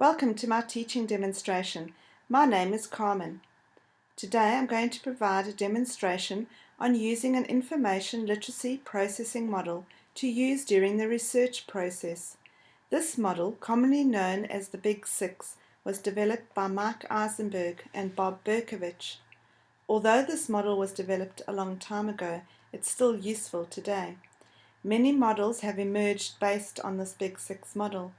Welcome to my teaching demonstration. My name is Carmen. Today I'm going to provide a demonstration on using an information literacy processing model to use during the research process. This model, commonly known as the Big 6, was developed by Mike Eisenberg and Bob Berkovich. Although this model was developed a long time ago, it's still useful today. Many models have emerged based on this Big 6 model.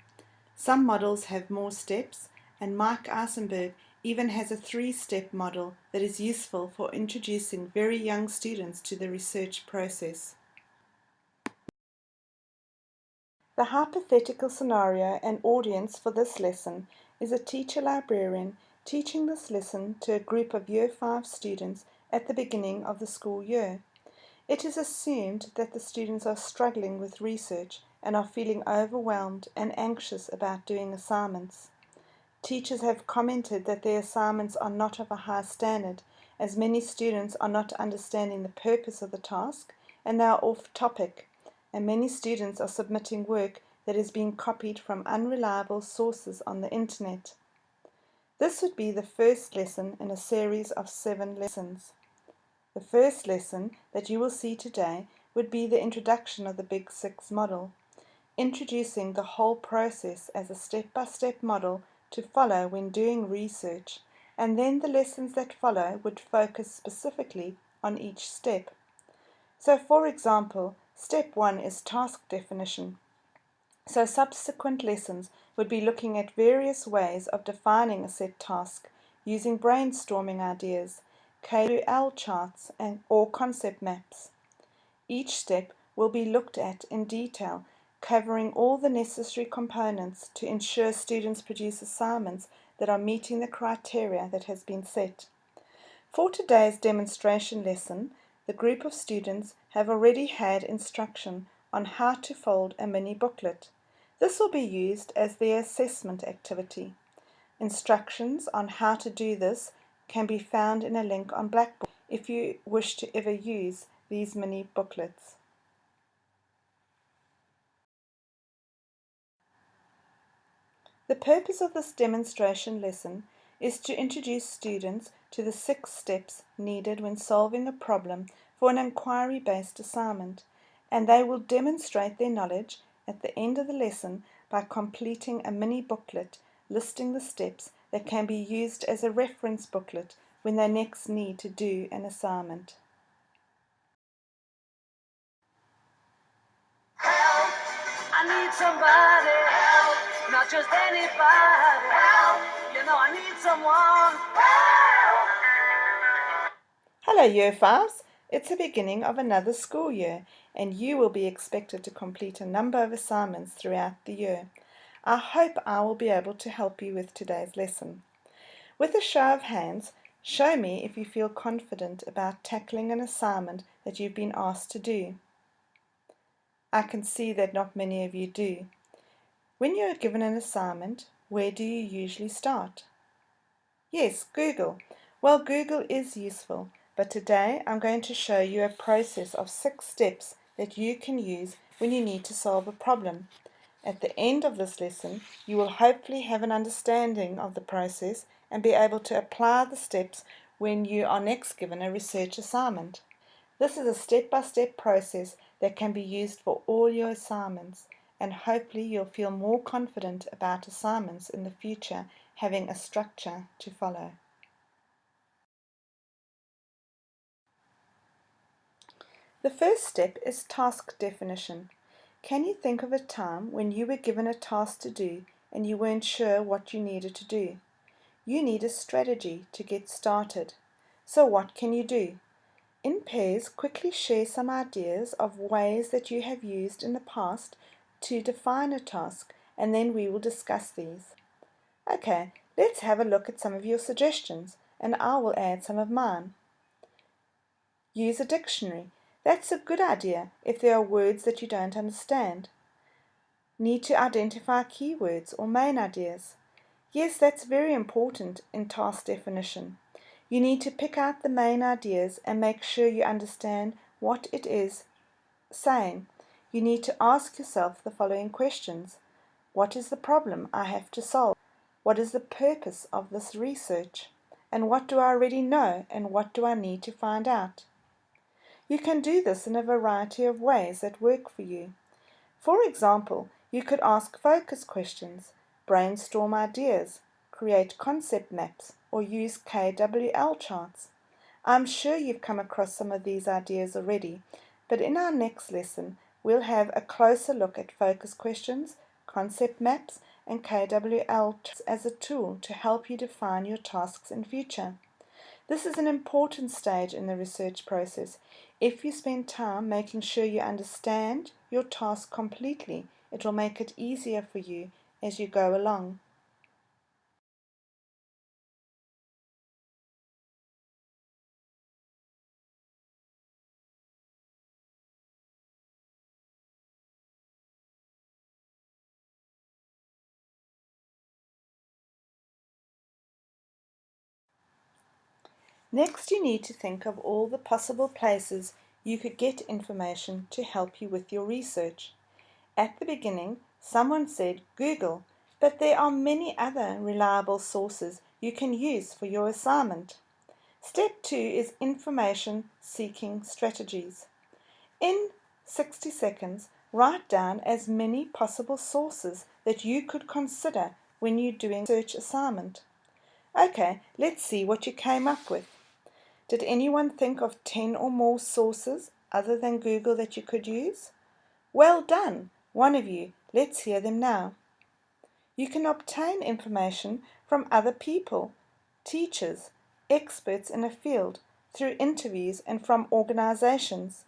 Some models have more steps, and Mike Eisenberg even has a 3-step model that is useful for introducing very young students to the research process. The hypothetical scenario and audience for this lesson is a teacher librarian teaching this lesson to a group of Year 5 students at the beginning of the school year. It is assumed that the students are struggling with research and are feeling overwhelmed and anxious about doing assignments. Teachers have commented that their assignments are not of a high standard, as many students are not understanding the purpose of the task and they are off topic, and many students are submitting work that is being copied from unreliable sources on the internet. This would be the first lesson in a series of 7 lessons. The first lesson that you will see today would be the introduction of the Big 6 model, introducing the whole process as a step-by-step model to follow when doing research, and then the lessons that follow would focus specifically on each step. So for example, step 1 is task definition. So subsequent lessons would be looking at various ways of defining a set task using brainstorming ideas, KUL charts or concept maps. Each step will be looked at in detail, covering all the necessary components to ensure students produce assignments that are meeting the criteria that has been set. For today's demonstration lesson, the group of students have already had instruction on how to fold a mini booklet. This will be used as their assessment activity. Instructions on how to do this can be found in a link on Blackboard if you wish to ever use these mini booklets. The purpose of this demonstration lesson is to introduce students to the 6 steps needed when solving a problem for an inquiry-based assignment, and they will demonstrate their knowledge at the end of the lesson by completing a mini booklet listing the steps that can be used as a reference booklet when they next need to do an assignment. Help! I need somebody help, not just anybody help. You know I need someone help. Hello Year 5s, it's the beginning of another school year and you will be expected to complete a number of assignments throughout the year. I hope I will be able to help you with today's lesson. With a show of hands, show me if you feel confident about tackling an assignment that you've been asked to do. I can see that not many of you do. When you are given an assignment, where do you usually start? Yes, Google. Well, Google is useful, but today I'm going to show you a process of 6 steps that you can use when you need to solve a problem. At the end of this lesson, you will hopefully have an understanding of the process and be able to apply the steps when you are next given a research assignment. This is a step-by-step process that can be used for all your assignments, and hopefully you'll feel more confident about assignments in the future having a structure to follow. The first step is task definition. Can you think of a time when you were given a task to do and you weren't sure what you needed to do? You need a strategy to get started. So what can you do? In pairs, quickly share some ideas of ways that you have used in the past to define a task, and then we will discuss these. Okay, let's have a look at some of your suggestions, and I will add some of mine. Use a dictionary. That's a good idea if there are words that you don't understand. Need to identify keywords or main ideas. Yes, that's very important in task definition. You need to pick out the main ideas and make sure you understand what it is saying. You need to ask yourself the following questions. What is the problem I have to solve? What is the purpose of this research? And what do I already know and what do I need to find out? You can do this in a variety of ways that work for you. For example, you could ask focus questions, brainstorm ideas, create concept maps, or use KWL charts. I'm sure you've come across some of these ideas already, but in our next lesson, we'll have a closer look at focus questions, concept maps, and KWL charts as a tool to help you define your tasks in future. This is an important stage in the research process. If you spend time making sure you understand your task completely, it will make it easier for you as you go along. Next, you need to think of all the possible places you could get information to help you with your research. At the beginning, someone said Google, but there are many other reliable sources you can use for your assignment. Step 2 is information seeking strategies. In 60 seconds, write down as many possible sources that you could consider when you're doing a search assignment. Okay, let's see what you came up with. Did anyone think of 10 or more sources other than Google that you could use? Well done, one of you. Let's hear them now. You can obtain information from other people, teachers, experts in a field, through interviews and from organizations.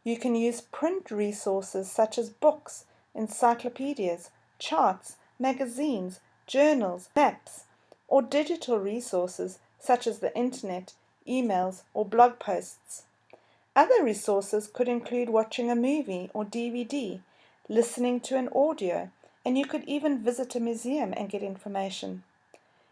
You can use print resources such as books, encyclopedias, charts, magazines, journals, maps, or digital resources such as the internet, emails, or blog posts. Other resources could include watching a movie or DVD, listening to an audio, and you could even visit a museum and get information.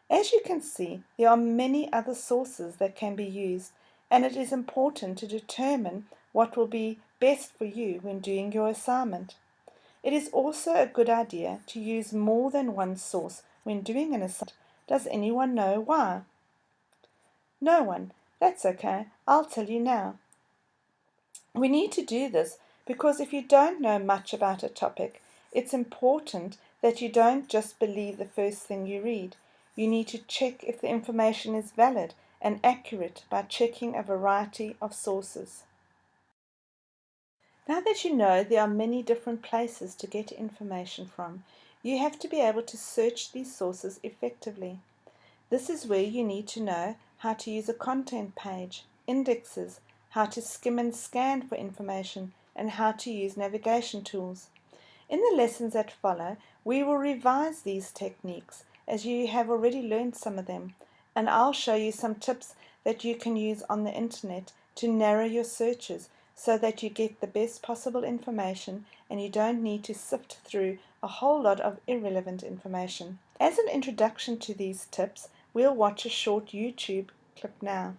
As you can see, there are many other sources that can be used, and it is important to determine what will be best for you when doing your assignment. It is also a good idea to use more than one source when doing an assignment. Does anyone know why? No one. That's okay. I'll tell you now. We need to do this because if you don't know much about a topic, it's important that you don't just believe the first thing you read. You need to check if the information is valid and accurate by checking a variety of sources. Now that you know there are many different places to get information from, you have to be able to search these sources effectively. This is where you need to know how to use a content page, indexes, how to skim and scan for information, and how to use navigation tools. In the lessons that follow, we will revise these techniques as you have already learned some of them, and I'll show you some tips that you can use on the internet to narrow your searches so that you get the best possible information and you don't need to sift through a whole lot of irrelevant information. As an introduction to these tips, we'll watch a short YouTube clip now.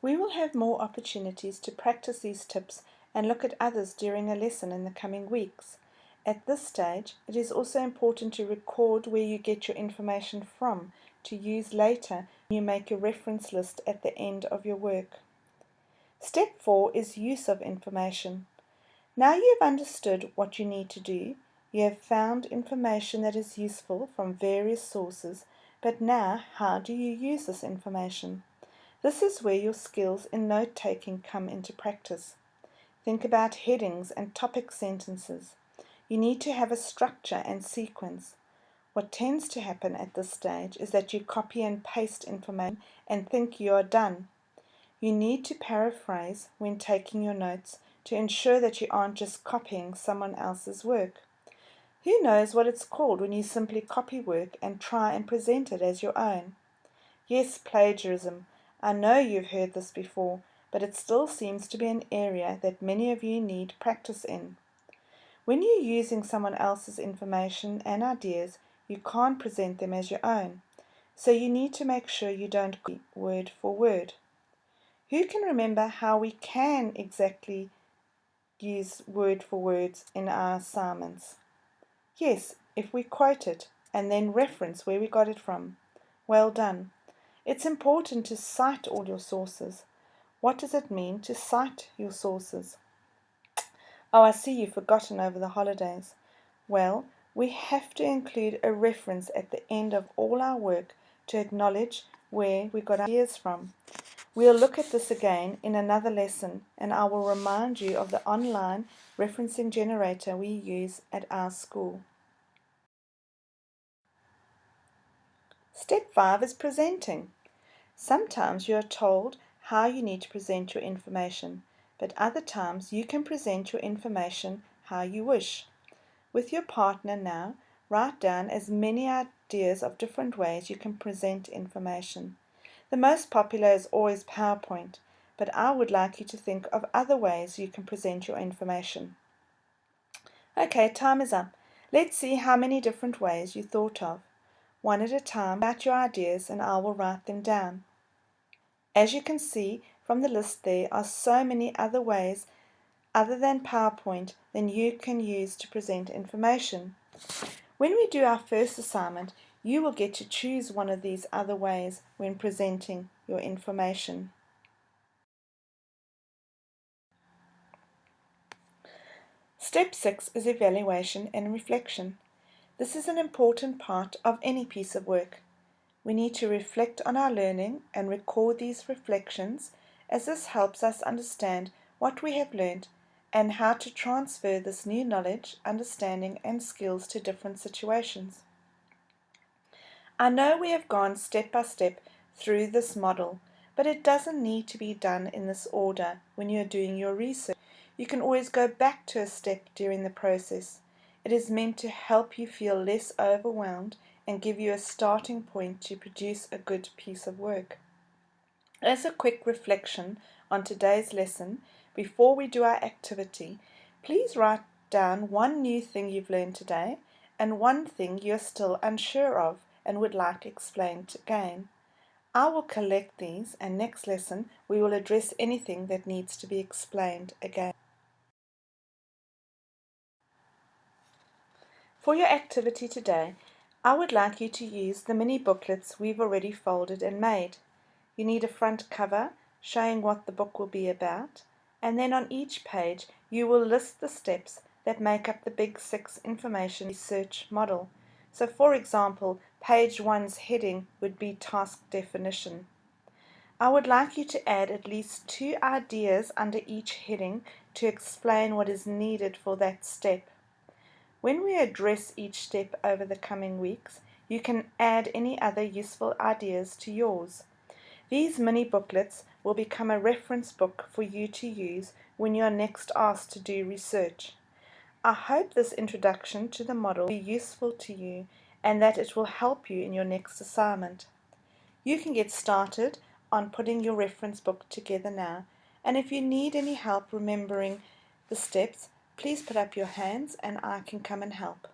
We will have more opportunities to practice these tips and look at others during a lesson in the coming weeks. At this stage, it is also important to record where you get your information from to use later when you make a reference list at the end of your work. Step 4 is use of information. Now you have understood what you need to do, you have found information that is useful from various sources, but now how do you use this information? This is where your skills in note-taking come into practice. Think about headings and topic sentences. You need to have a structure and sequence. What tends to happen at this stage is that you copy and paste information and think you are done. You need to paraphrase when taking your notes to ensure that you aren't just copying someone else's work. Who knows what it's called when you simply copy work and try and present it as your own? Yes, plagiarism. I know you've heard this before, but it still seems to be an area that many of you need practice in. When you're using someone else's information and ideas, you can't present them as your own, so you need to make sure you don't copy word for word. Who can remember how we can exactly use word for words in our assignments? Yes, if we quote it and then reference where we got it from. Well done. It's important to cite all your sources. What does it mean to cite your sources? Oh, I see you've forgotten over the holidays. Well, we have to include a reference at the end of all our work to acknowledge where we got our ideas from. We'll look at this again in another lesson, and I will remind you of the online referencing generator we use at our school. Step 5 is presenting. Sometimes you are told how you need to present your information, but other times you can present your information how you wish. With your partner now, write down as many ideas of different ways you can present information. The most popular is always PowerPoint, but I would like you to think of other ways you can present your information. Okay, time is up. Let's see how many different ways you thought of. One at a time, write your ideas and I will write them down. As you can see from the list, there are so many other ways other than PowerPoint than you can use to present information. When we do our first assignment, you will get to choose one of these other ways when presenting your information. Step 6 is evaluation and reflection. This is an important part of any piece of work. We need to reflect on our learning and record these reflections, as this helps us understand what we have learned and how to transfer this new knowledge, understanding and skills to different situations. I know we have gone step by step through this model, but it doesn't need to be done in this order when you are doing your research. You can always go back to a step during the process. It is meant to help you feel less overwhelmed and give you a starting point to produce a good piece of work. As a quick reflection on today's lesson, before we do our activity, please write down one new thing you've learned today and one thing you're still unsure of and would like explained again. I will collect these, and next lesson we will address anything that needs to be explained again. For your activity today, I would like you to use the mini booklets we've already folded and made. You need a front cover showing what the book will be about, and then on each page you will list the steps that make up the Big 6 information research model. So for example, page 1's heading would be task definition. I would like you to add at least 2 ideas under each heading to explain what is needed for that step. When we address each step over the coming weeks, you can add any other useful ideas to yours. These mini booklets will become a reference book for you to use when you are next asked to do research. I hope this introduction to the model will be useful to you and that it will help you in your next assignment. You can get started on putting your reference book together now, and if you need any help remembering the steps, please put up your hands and I can come and help.